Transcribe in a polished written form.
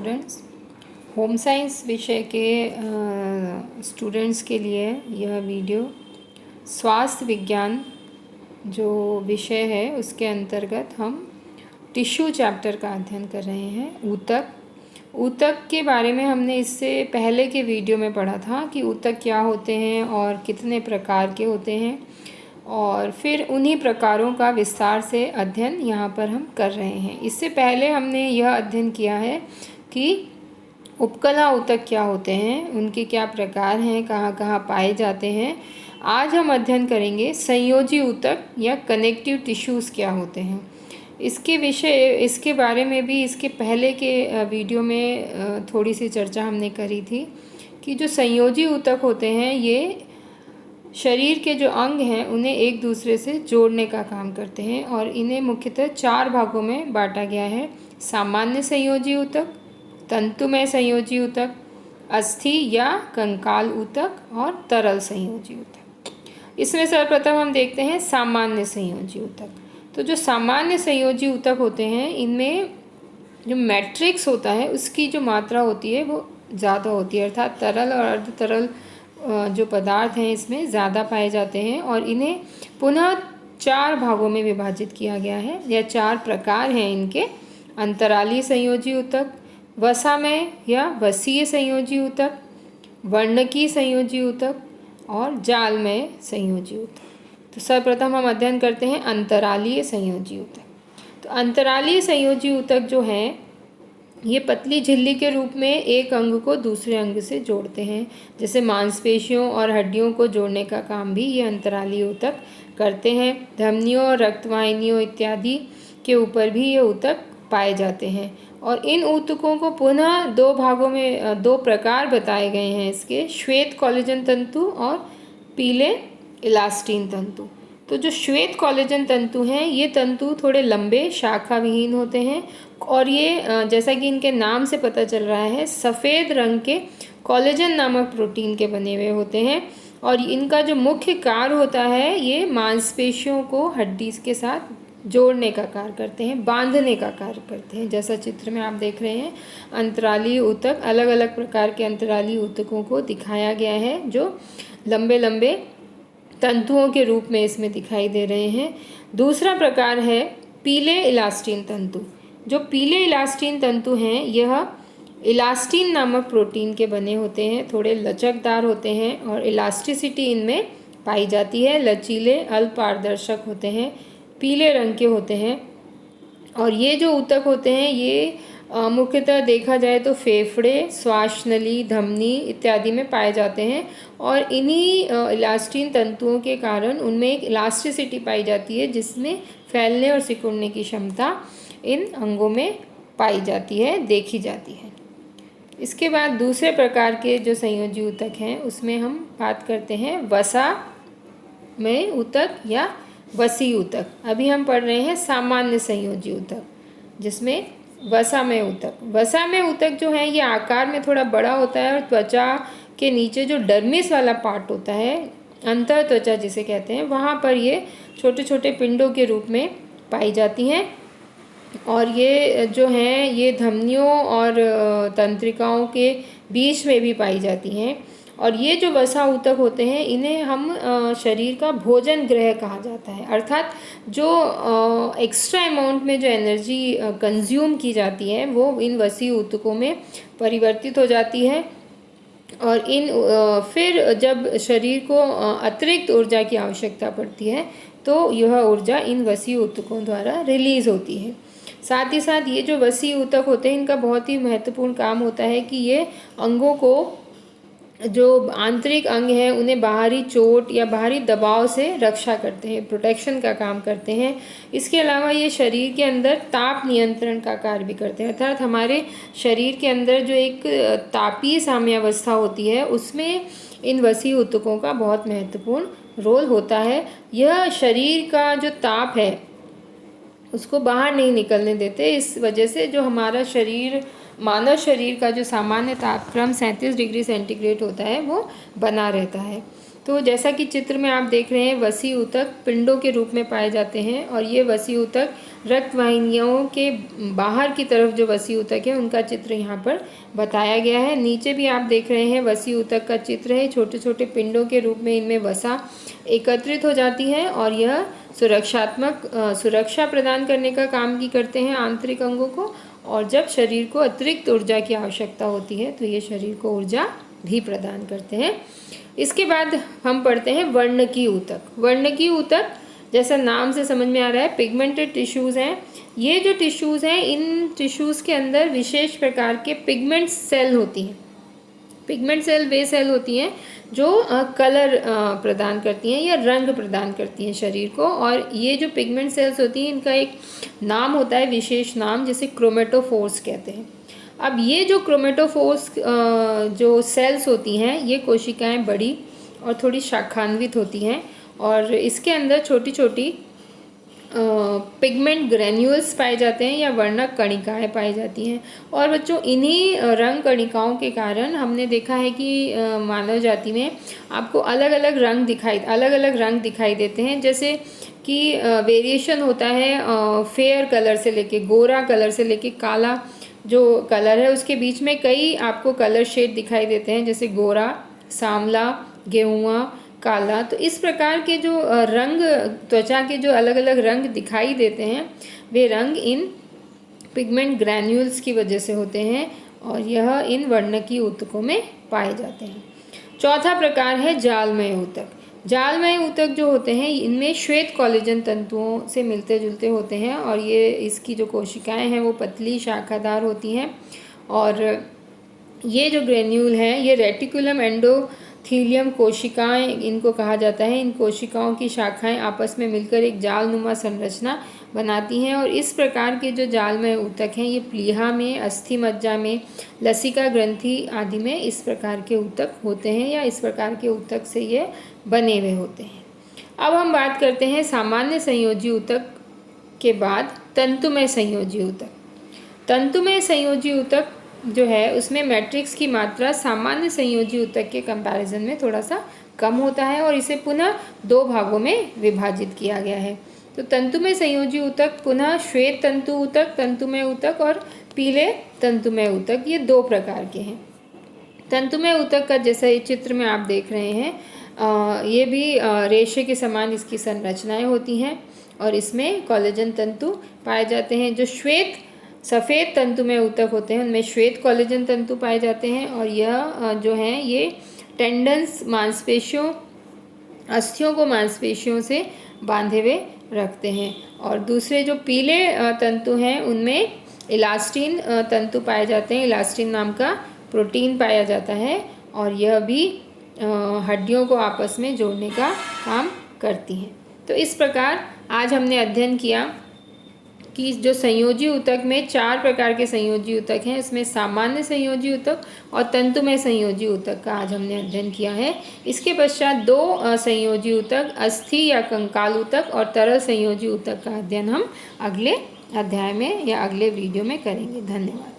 Students, home science विषय के students के लिए यह वीडियो स्वास्थ्य विज्ञान जो विषय है उसके अंतर्गत हम टिश्यू चैप्टर का अध्ययन कर रहे हैं। ऊतक के बारे में हमने इससे पहले के वीडियो में पढ़ा था कि ऊतक क्या होते हैं और कितने प्रकार के होते हैं, और फिर उन्हीं प्रकारों का विस्तार से अध्ययन यहाँ पर हम कर रहे हैं। इससे पहले हमने यह अध्ययन किया है कि उपकला ऊतक क्या होते हैं, उनके क्या प्रकार हैं, कहाँ कहाँ पाए जाते हैं। आज हम अध्ययन करेंगे संयोजी ऊतक या कनेक्टिव टिश्यूज़ क्या होते हैं। इसके बारे में भी इसके पहले के वीडियो में थोड़ी सी चर्चा हमने करी थी कि जो संयोजी ऊतक होते हैं ये शरीर के जो अंग हैं उन्हें एक दूसरे से जोड़ने का काम करते हैं, और इन्हें मुख्यतः 4 भागों में बांटा गया है। सामान्य संयोजी ऊतक, तंतुमय संयोजी ऊतक, अस्थि या कंकाल ऊतक और तरल संयोजी ऊतक। इसमें सर्वप्रथम हम देखते हैं सामान्य संयोजी ऊतक। तो जो सामान्य संयोजी ऊतक होते हैं इनमें जो मैट्रिक्स होता है उसकी जो मात्रा होती है वो ज़्यादा होती है, अर्थात तरल और अर्ध तरल जो पदार्थ हैं इसमें ज़्यादा पाए जाते हैं, और इन्हें पुनः 4 भागों में विभाजित किया गया है या 4 प्रकार हैं इनके। अंतरालीय संयोजी ऊतक, वसामय या वसीय संयोजी ऊतक, वर्णकीय संयोजी ऊतक और जालमय संयोजी ऊतक। तो सर्वप्रथम हम अध्ययन करते हैं अंतरालीय संयोजी ऊतक। तो अंतरालीय संयोजी ऊतक जो हैं ये पतली झिल्ली के रूप में एक अंग को दूसरे अंग से जोड़ते हैं। जैसे मांसपेशियों और हड्डियों को जोड़ने का काम भी ये अंतरालीय ऊतक करते हैं। धमनियों और रक्तवाहिनियों इत्यादि के ऊपर भी ये ऊतक पाए जाते हैं, और इन ऊतकों को पुनः 2 भागों में 2 प्रकार बताए गए हैं इसके, श्वेत कोलेजन तंतु और पीले इलास्टिन तंतु। तो जो श्वेत कोलेजन तंतु हैं ये तंतु थोड़े लंबे शाखा विहीन होते हैं, और ये जैसा कि इनके नाम से पता चल रहा है सफ़ेद रंग के कोलेजन नामक प्रोटीन के बने हुए होते हैं, और इनका जो मुख्य कार्य होता है ये मांसपेशियों को हड्डी के साथ जोड़ने का कार्य करते हैं, बांधने का कार्य करते हैं। जैसा चित्र में आप देख रहे हैं अंतरालीय ऊतक, अलग अलग प्रकार के अंतरालीय ऊतकों को दिखाया गया है जो लंबे लंबे तंतुओं के रूप में इसमें दिखाई दे रहे हैं। दूसरा प्रकार है पीले इलास्टिन तंतु। जो पीले इलास्टिन तंतु हैं यह इलास्टिन नामक प्रोटीन के बने होते हैं, थोड़े लचकदार होते हैं और इलास्टिसिटी इनमें पाई जाती है। लचीले, अल्पपारदर्शक होते हैं, पीले रंग के होते हैं, और ये जो ऊतक होते हैं ये मुख्यतः देखा जाए तो फेफड़े, श्वास नली, धमनी इत्यादि में पाए जाते हैं, और इन्हीं इलास्टिन तंतुओं के कारण उनमें एक इलास्टिसिटी पाई जाती है जिसमें फैलने और सिकुड़ने की क्षमता इन अंगों में पाई जाती है, देखी जाती है। इसके बाद दूसरे प्रकार के जो संयोजी ऊतक हैं उसमें हम बात करते हैं वसामय ऊतक या वसीय ऊतक। अभी हम पढ़ रहे हैं सामान्य संयोजी ऊतक, जिसमें वसामय ऊतक जो है ये आकार में थोड़ा बड़ा होता है, और त्वचा के नीचे जो डर्मिस वाला पार्ट होता है, अंतर त्वचा जिसे कहते हैं, वहाँ पर ये छोटे छोटे पिंडों के रूप में पाई जाती हैं, और ये जो हैं ये धमनियों और तंत्रिकाओं के बीच में भी पाई जाती हैं। और ये जो वसा ऊतक होते हैं इन्हें हम शरीर का भोजन गृह कहा जाता है, अर्थात जो एक्स्ट्रा अमाउंट में जो एनर्जी कंज्यूम की जाती है वो इन वसीय ऊतकों में परिवर्तित हो जाती है, और फिर जब शरीर को अतिरिक्त ऊर्जा की आवश्यकता पड़ती है तो यह ऊर्जा इन वसीय ऊतकों द्वारा रिलीज़ होती है। साथ ही साथ ये जो वसीय ऊतक होते हैं इनका बहुत ही महत्वपूर्ण काम होता है कि ये अंगों को, जो आंतरिक अंग हैं उन्हें बाहरी चोट या बाहरी दबाव से रक्षा करते हैं, प्रोटेक्शन का काम करते हैं। इसके अलावा ये शरीर के अंदर ताप नियंत्रण का कार्य भी करते हैं, अर्थात हमारे शरीर के अंदर जो एक तापीय साम्यावस्था होती है उसमें इन वसीय ऊतकों का बहुत महत्वपूर्ण रोल होता है। यह शरीर का जो ताप है उसको बाहर नहीं निकलने देते, इस वजह से जो हमारा शरीर, मानव शरीर का जो सामान्य तापक्रम 37 डिग्री सेंटीग्रेड होता है वो बना रहता है। तो जैसा कि चित्र में आप देख रहे हैं, वसी ऊतक पिंडों के रूप में पाए जाते हैं और ये वसी ऊतक रक्त वाहिनियों के बाहर की तरफ जो वसी ऊतक है उनका चित्र यहाँ पर बताया गया है। नीचे भी आप देख रहे हैं वसी ऊतक का चित्र है। छोटे छोटे पिंडों के रूप में इनमें वसा एकत्रित हो जाती है और यह सुरक्षा प्रदान करने का काम भी करते हैं आंतरिक अंगों को। और जब शरीर को अतिरिक्त ऊर्जा की आवश्यकता होती है तो ये शरीर को ऊर्जा भी प्रदान करते हैं। इसके बाद हम पढ़ते हैं वर्णकी ऊतक। वर्णकी ऊतक जैसा नाम से समझ में आ रहा है, पिगमेंटेड टिश्यूज़ हैं। ये जो टिश्यूज़ हैं, इन टिश्यूज़ के अंदर विशेष प्रकार के पिगमेंट सेल होती हैं। पिगमेंट सेल वे सेल होती हैं जो कलर प्रदान करती हैं या रंग प्रदान करती हैं शरीर को। और ये जो पिगमेंट सेल्स होती हैं इनका एक नाम होता है, विशेष नाम, जिसे क्रोमेटोफोर्स कहते हैं। अब ये जो क्रोमेटोफोर्स जो सेल्स होती हैं, ये कोशिकाएं बड़ी और थोड़ी शाखान्वित होती हैं और इसके अंदर छोटी छोटी पिगमेंट ग्रेन्यूल्स पाए जाते हैं या वर्णक कणिकाएँ पाई जाती हैं। और बच्चों, इन्हीं रंग कणिकाओं के कारण हमने देखा है कि मानव जाति में आपको अलग अलग रंग दिखाई देते हैं। जैसे कि वेरिएशन होता है फेयर कलर से लेके गोरा कलर से लेके काला जो कलर है उसके बीच में कई आपको कलर शेड दिखाई देते हैं, जैसे गोरा, सांवला, गेहुआ, काला। तो इस प्रकार के जो रंग, त्वचा के जो अलग अलग रंग दिखाई देते हैं, वे रंग इन पिगमेंट ग्रैन्यूल्स की वजह से होते हैं और यह इन वर्णकी ऊतकों में पाए जाते हैं। चौथा प्रकार है जालमय ऊतक। जालमय ऊतक जो होते हैं इनमें श्वेत कोलेजन तंतुओं से मिलते जुलते होते हैं और ये इसकी जो कोशिकाएं हैं वो पतली शाखादार होती हैं। और ये जो ग्रेन्यूल हैं ये रेटिकुलम एंडोथीलियम कोशिकाएं इनको कहा जाता है। इन कोशिकाओं की शाखाएं आपस में मिलकर एक जालनुमा संरचना बनाती हैं और इस प्रकार के जो जालमय ऊतक हैं ये प्लीहा में, अस्थि मज्जा में, लसिका ग्रंथि आदि में इस प्रकार के ऊतक होते हैं या इस प्रकार के ऊतक से ये बने हुए होते हैं। अब हम बात करते हैं सामान्य संयोजी ऊतक के बाद तंतुमय संयोजी ऊतक। तंतुमय संयोजी ऊतक जो है उसमें मैट्रिक्स की मात्रा सामान्य संयोजी ऊतक के कंपैरिजन में थोड़ा सा कम होता है और इसे पुनः दो भागों में विभाजित किया गया है। तो तंतुमय संयोजी ऊतक पुनः श्वेत तंतु ऊतक, तंतुमय ऊतक और पीले तंतुमय ऊतक, ये दो प्रकार के हैं। तंतुमय ऊतक का जैसा ये चित्र में आप देख रहे हैं, ये भी रेशे के समान इसकी संरचनाएं होती हैं और इसमें कोलेजन तंतु पाए जाते हैं। जो सफ़ेद तंतुमय ऊतक होते हैं उनमें श्वेत कोलेजन तंतु पाए जाते हैं और यह जो हैं ये टेंडन्स, मांसपेशियों, अस्थियों को मांसपेशियों से बांधे हुए रखते हैं। और दूसरे जो पीले तंतु हैं उनमें इलास्टिन तंतु पाए जाते हैं। इलास्टिन नाम का प्रोटीन पाया जाता है और यह भी हड्डियों को आपस में जोड़ने का काम करती हैं। तो इस प्रकार आज हमने अध्ययन किया कि जो संयोजी ऊतक में 4 प्रकार के संयोजी ऊतक हैं, इसमें सामान्य संयोजी ऊतक और तंतुमय संयोजी ऊतक का आज हमने अध्ययन किया है। इसके पश्चात 2 संयोजी ऊतक, अस्थि या कंकाल ऊतक और तरल संयोजी ऊतक का अध्ययन हम अगले अध्याय में या अगले वीडियो में करेंगे। धन्यवाद।